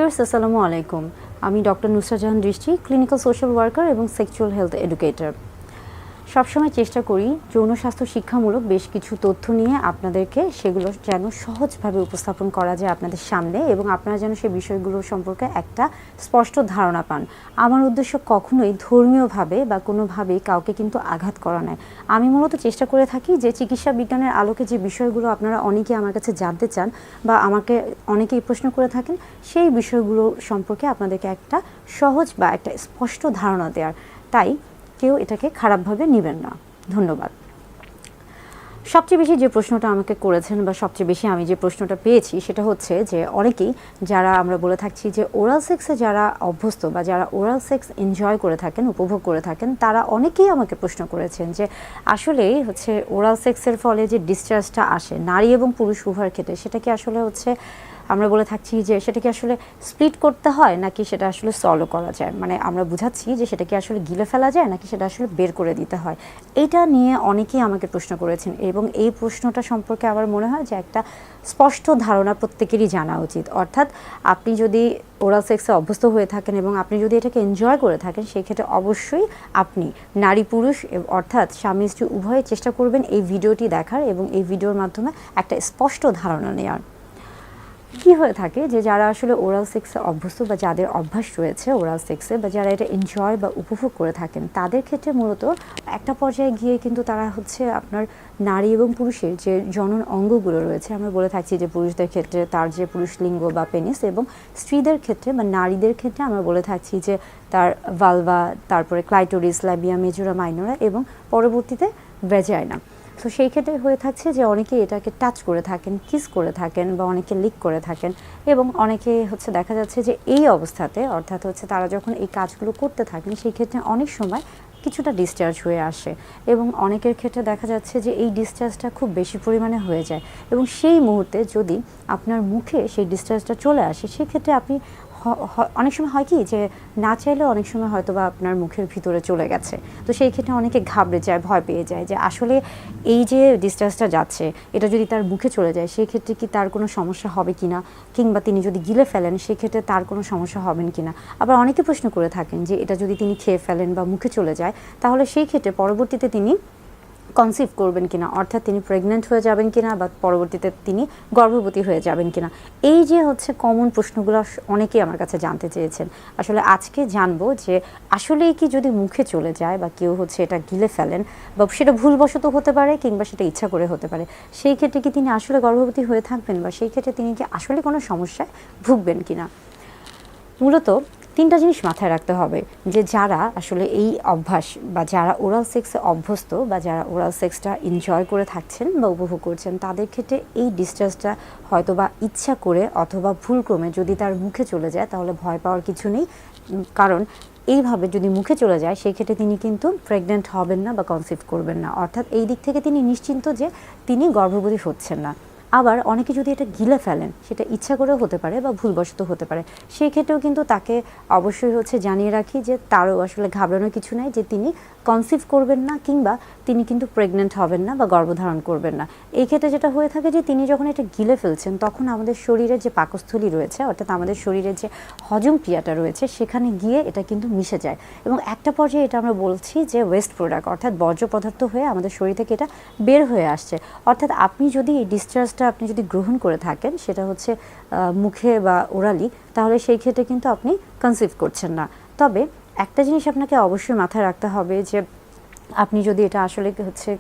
Viewers আসসালামু আলাইকুম। আমি ডক্টর নুসরাত জাহান দৃষ্টি, ক্লিনিক্যাল সোশ্যাল ওয়ার্কার এবং সেক্সুয়াল হেলথ এডুকেটর। সবসময় চেষ্টা করি যৌন স্বাস্থ্য শিক্ষামূলক বেশ কিছু তথ্য নিয়ে আপনাদেরকে সেগুলো যেন সহজভাবে উপস্থাপন করা যায় আপনাদের সামনে, এবং আপনারা যেন সেই বিষয়গুলো সম্পর্কে একটা স্পষ্ট ধারণা পান। আমার উদ্দেশ্য কখনোই ধর্মীয়ভাবে বা কোনোভাবেই কাউকে কিন্তু আঘাত করা নয়। আমি মূলত চেষ্টা করে থাকি যে চিকিৎসা বিজ্ঞানের আলোকে যে বিষয়গুলো আপনারা অনেকে আমার কাছে জানতে চান বা আমাকে অনেকেই প্রশ্ন করে থাকেন, সেই বিষয়গুলো সম্পর্কে আপনাদেরকে একটা সহজ বা একটা স্পষ্ট ধারণা দেওয়ার। তাই কেউ এটাকে খারাপভাবে নেবেন না। ধন্যবাদ। সবচেয়ে বেশি যে প্রশ্নটা আমাকে করেছেন বা সবচেয়ে বেশি আমি যে প্রশ্নটা পেয়েছি সেটা হচ্ছে যে অনেকেই যারা আমরা বলে থাকছি যে ওরাল সেক্সে যারা অভ্যস্ত বা যারা ওরাল সেক্স এনজয় করে থাকেন, উপভোগ করে থাকেন, তারা অনেকেই আমাকে প্রশ্ন করেছেন যে আসলেই হচ্ছে ওরাল সেক্সের ফলে যে ডিসচার্জটা আসে নারী এবং পুরুষ উভয়ের ক্ষেত্রে, সেটা কি আসলে হচ্ছে আমরা বলে থাকছি যে সেটা কি আসলে স্প্লিট করতে হয় নাকি সেটা আসলে সলও করা যায়, মানে আমরা বুঝাচ্ছি যে সেটা কি আসলে গিলে ফেলা যায় নাকি সেটা আসলে বের করে দিতে হয়। এটা নিয়ে অনেকেই আমাকে প্রশ্ন করেছেন এবং এই প্রশ্নটা সম্পর্কে আমার মনে হয় যে একটা স্পষ্ট ধারণা প্রত্যেকেরই জানা উচিত। অর্থাৎ আপনি যদি ওরাল সেক্সে অভ্যস্ত হয়ে থাকেন এবং আপনি যদি এটাকে এনজয় করে থাকেন, সেই ক্ষেত্রে অবশ্যই আপনি নারী পুরুষ অর্থাৎ স্বামী স্ত্রী উভয়ে চেষ্টা করবেন এই ভিডিওটি দেখার এবং এই ভিডিওর মাধ্যমে একটা স্পষ্ট ধারণা নেওয়ার। কি হয়ে থাকে যে যারা আসলে ওরাল সেক্সে অভ্যস্ত বা যাদের অভ্যাস রয়েছে ওরাল সেক্সে বা যারা এটা এনজয় বা উপভোগ করে থাকেন, তাদের ক্ষেত্রে মূলত একটা পর্যায়ে গিয়ে কিন্তু তারা হচ্ছে আপনার নারী এবং পুরুষের যে জনন অঙ্গগুলো রয়েছে, আমরা বলে থাকছি যে পুরুষদের ক্ষেত্রে তার যে পুরুষ লিঙ্গ বা পেনিস, এবং স্ত্রীদের ক্ষেত্রে বা নারীদের ক্ষেত্রে আমরা বলে থাকছি যে তার ভালভা, তারপরে ক্লাইটোরিস, ল্যাবিয়া মেজোরা মাইনরা এবং পরবর্তীতে ভ্যাজাইনা। তো সেই ক্ষেত্রে হয়ে থাকছে যে অনেকে এটাকে টাচ করে থাকেন, কিস করে থাকেন বা অনেকে লিক করে থাকেন, এবং অনেকে হচ্ছে দেখা যাচ্ছে যে এই অবস্থাতে অর্থাৎ হচ্ছে তারা যখন এই কাজগুলো করতে থাকেন সেই ক্ষেত্রে অনেক সময় কিছুটা ডিসচার্জ হয়ে আসে, এবং অনেকের ক্ষেত্রে দেখা যাচ্ছে যে এই ডিসচার্জটা খুব বেশি পরিমাণে হয়ে যায়, এবং সেই মুহূর্তে যদি আপনার মুখে সেই ডিসচার্জটা চলে আসে সেক্ষেত্রে আপনি অনেক সময় হয় কি যে না চাইলেও অনেক সময় হয়তো বা আপনার মুখের ভিতরে চলে গেছে, তো সেই ক্ষেত্রে অনেকে ঘাবড়ে যায়, ভয় পেয়ে যায় যে আসলে এই যে ডিসচার্জটা যাচ্ছে এটা যদি তার মুখে চলে যায় সেই ক্ষেত্রে কি তার কোনো সমস্যা হবে কিনা, কিংবা তিনি যদি গিলে ফেলেন সেক্ষেত্রে তার কোনো সমস্যা হবেন কিনা। আবার অনেকে প্রশ্ন করে থাকেন যে এটা যদি তিনি খেয়ে ফেলেন বা মুখে চলে যায় তাহলে সেই ক্ষেত্রে পরবর্তীতে তিনি কনসিভ করবেন কিনা, অর্থাৎ তিনি প্রেগন্যান্ট হয়ে যাবেন কিনা বা পরবর্তীতে তিনি গর্ভবতী হয়ে যাবেন কিনা। এই যে হচ্ছে কমন প্রশ্নগুলো অনেকেই আমার কাছে জানতে চেয়েছেন। আসলে আজকে জানবো যে আসলেই কি যদি মুখে চলে যায় বা কেউ হচ্ছে এটা গিলে ফেলেন বা সেটা ভুলবশত হতে পারে কিংবা সেটা ইচ্ছা করে হতে পারে, সেই ক্ষেত্রে কি তিনি আসলে গর্ভবতী হয়ে থাকবেন বা সেই ক্ষেত্রে তিনি কি আসলে কোনো সমস্যায় ভুগবেন কিনা। মূলত তিনটা জিনিস মাথায় রাখতে হবে যে যারা আসলে এই অভ্যাস বা যারা ওরাল সেক্সে অভ্যস্ত বা যারা ওরাল সেক্সটা এনজয় করে থাকছেন বা উপভোগ করছেন, তাদের ক্ষেত্রে এই ডিসচার্জটা হয়তো বা ইচ্ছা করে অথবা ভুলক্রমে যদি তার মুখে চলে যায় তাহলে ভয় পাওয়ার কিছু নেই, কারণ এইভাবে যদি মুখে চলে যায় সেই ক্ষেত্রে তিনি কিন্তু প্রেগন্যান্ট হবেন না বা কনসিভ করবেন না, অর্থাৎ এই দিক থেকে তিনি নিশ্চিন্ত যে তিনি গর্ভবতী হচ্ছেন না। আবার অনেকে যদি এটা গিলে ফেলেন সেটা ইচ্ছা করেও হতে পারে বা ভুলবশত হতে পারে, সেই ক্ষেত্রেও কিন্তু তাকে অবশ্যই হচ্ছে জানিয়ে রাখি যে তারও আসলে ঘাবড়ানোর কিছু নাই, যে তিনি কনসিভ করবেন না কিংবা তিনি কিন্তু প্রেগন্যান্ট হবেন না বা গর্ভধারণ করবেন না। এই ক্ষেত্রে যেটা হয়ে থাকে যে তিনি যখন এটা গিলে ফেলছেন তখন আমাদের শরীরের যে পাকস্থলী রয়েছে অর্থাৎ আমাদের শরীরের যে হজম ক্রিয়াটা রয়েছে সেখানে গিয়ে এটা কিন্তু মিশে যায়, এবং একটা পর্যায়ে এটা আমরা বলছি যে ওয়েস্ট প্রোডাক্ট অর্থাৎ বর্জ্য পদার্থ হয়ে আমাদের শরীর থেকে এটা বের হয়ে আসছে। অর্থাৎ আপনি যদি এই ডিসচার্জটা আপনি যদি গ্রহণ করে থাকেন সেটা হচ্ছে মুখে বা ওরালি, তাহলে সেই ক্ষেত্রে কিন্তু আপনি কনসিভ করছেন না। তবে একটা জিনিস আপনাকে অবশ্যই মাথায় রাখতে হবে যে আপনি যদি এটা আসলে হচ্ছে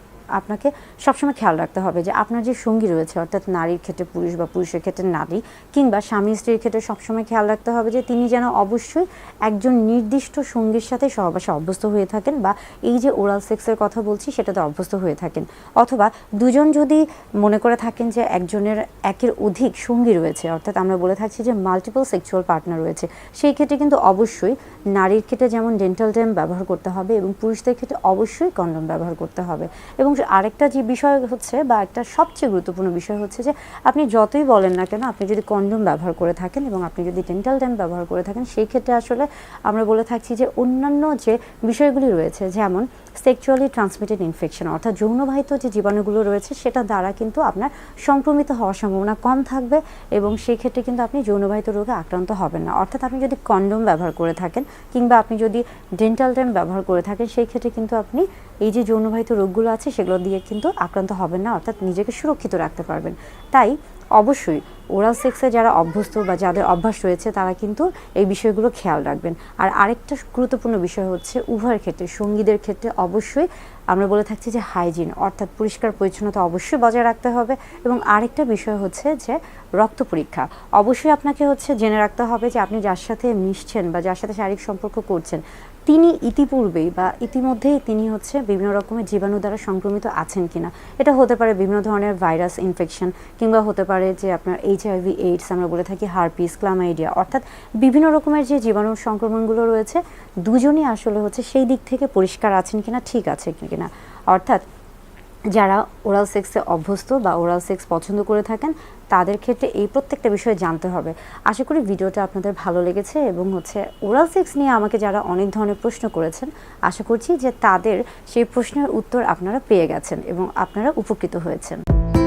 আপনাকে সবসময় খেয়াল রাখতে হবে যে আপনার যে সঙ্গী রয়েছে অর্থাৎ নারীর ক্ষেত্রে পুরুষ বা পুরুষের ক্ষেত্রে নারী কিংবা স্বামী স্ত্রীর ক্ষেত্রে সবসময় খেয়াল রাখতে হবে যে তিনি যেন অবশ্যই একজন নির্দিষ্ট সঙ্গীর সাথে সহবাসে অভ্যস্ত হয়ে থাকেন বা এই যে ওরাল সেক্সের কথা বলছি সেটাতে অভ্যস্ত হয়ে থাকেন, অথবা দুজন যদি মনে করে থাকেন যে একজনের একের অধিক সঙ্গী রয়েছে অর্থাৎ আমরা বলে থাকছি যে মাল্টিপল সেক্সুয়াল পার্টনার রয়েছে, সেই ক্ষেত্রে কিন্তু অবশ্যই নারীর ক্ষেত্রে যেমন ডেন্টাল ড্যাম ব্যবহার করতে হবে এবং পুরুষদের ক্ষেত্রে অবশ্যই কন্ডম ব্যবহার করতে হবে। এবং আরেকটা যে বিষয় হচ্ছে বা একটা সবচেয়ে গুরুত্বপূর্ণ বিষয় হচ্ছে যে আপনি যতই বলেন না কেন, আপনি যদি কন্ডোম ব্যবহার করে থাকেন এবং আপনি যদি ডেন্টাল ড্যাম ব্যবহার করে থাকেন, সেই ক্ষেত্রে আসলে আমরা বলে থাকছি যে অন্যান্য যে বিষয়গুলি রয়েছে, যেমন সেক্সুয়ালি ট্রান্সমিটেড ইনফেকশন, অর্থাৎ যৌনবাহিত যে জীবাণুগুলো রয়েছে সেটা দ্বারা কিন্তু আপনার সংক্রমিত হওয়ার সম্ভাবনা কম থাকবে এবং সেই ক্ষেত্রে কিন্তু আপনি যৌনবাহিত রোগে আক্রান্ত হবেন না। অর্থাৎ আপনি যদি কন্ডোম ব্যবহার করে থাকেন কিংবা আপনি যদি ডেন্টাল ড্যাম ব্যবহার করে থাকেন, সেই ক্ষেত্রে কিন্তু আপনি এই যে যৌনবাহিত রোগগুলো আছে সেগুলো দিয়ে কিন্তু আক্রান্ত হবেন না, অর্থাৎ নিজেকে সুরক্ষিত রাখতে পারবেন। তাই অবশ্যই ওরাল সেক্সে যারা অভ্যস্ত বা যাদের অভ্যাস রয়েছে তারা কিন্তু এই বিষয়গুলো খেয়াল রাখবেন। আর আরেকটা গুরুত্বপূর্ণ বিষয় হচ্ছে উভয়ের ক্ষেত্রে, সঙ্গীদের ক্ষেত্রে অবশ্যই আমরা বলে থাকছি যে হাইজিন, অর্থাৎ পরিষ্কার পরিচ্ছন্নতা অবশ্যই বজায় রাখতে হবে। এবং আরেকটা বিষয় হচ্ছে যে রক্ত পরীক্ষা অবশ্যই আপনাকে হচ্ছে জেনে রাখতে হবে যে আপনি যার সাথে মিশছেন বা যার সাথে শারীরিক সম্পর্ক করছেন তিনি ইতিপূর্বেই বা ইতিমধ্যেই তিনি হচ্ছে বিভিন্ন রকমের জীবাণু দ্বারা সংক্রমিত আছেন কিনা। এটা হতে পারে বিভিন্ন ধরনের ভাইরাস ইনফেকশন কিংবা হতে পারে যে আপনার HIV এইডস, আমরা বলে থাকি হারপিস, ক্লামাইডিয়া, অর্থাৎ বিভিন্ন রকমের যে জীবাণু সংক্রমণগুলো রয়েছে দুজনই আসলে হচ্ছে সেই দিক থেকে পরিষ্কার আছেন কিনা, ঠিক আছে কিনা। অর্থাৎ যারা ওরাল সেক্সে অভ্যস্ত বা ওরাল সেক্স পছন্দ করে থাকেন তাদের ক্ষেত্রে এই প্রত্যেকটা বিষয়ে জানতে হবে। আশা করি ভিডিওটা আপনাদের ভালো লেগেছে এবং হচ্ছে ওরাল সেক্স নিয়ে আমাকে যারা অনেক ধরনের প্রশ্ন করেছেন, আশা করছি যে তাদের সেই প্রশ্নের উত্তর আপনারা পেয়ে গেছেন এবং আপনারা উপকৃত হয়েছেন।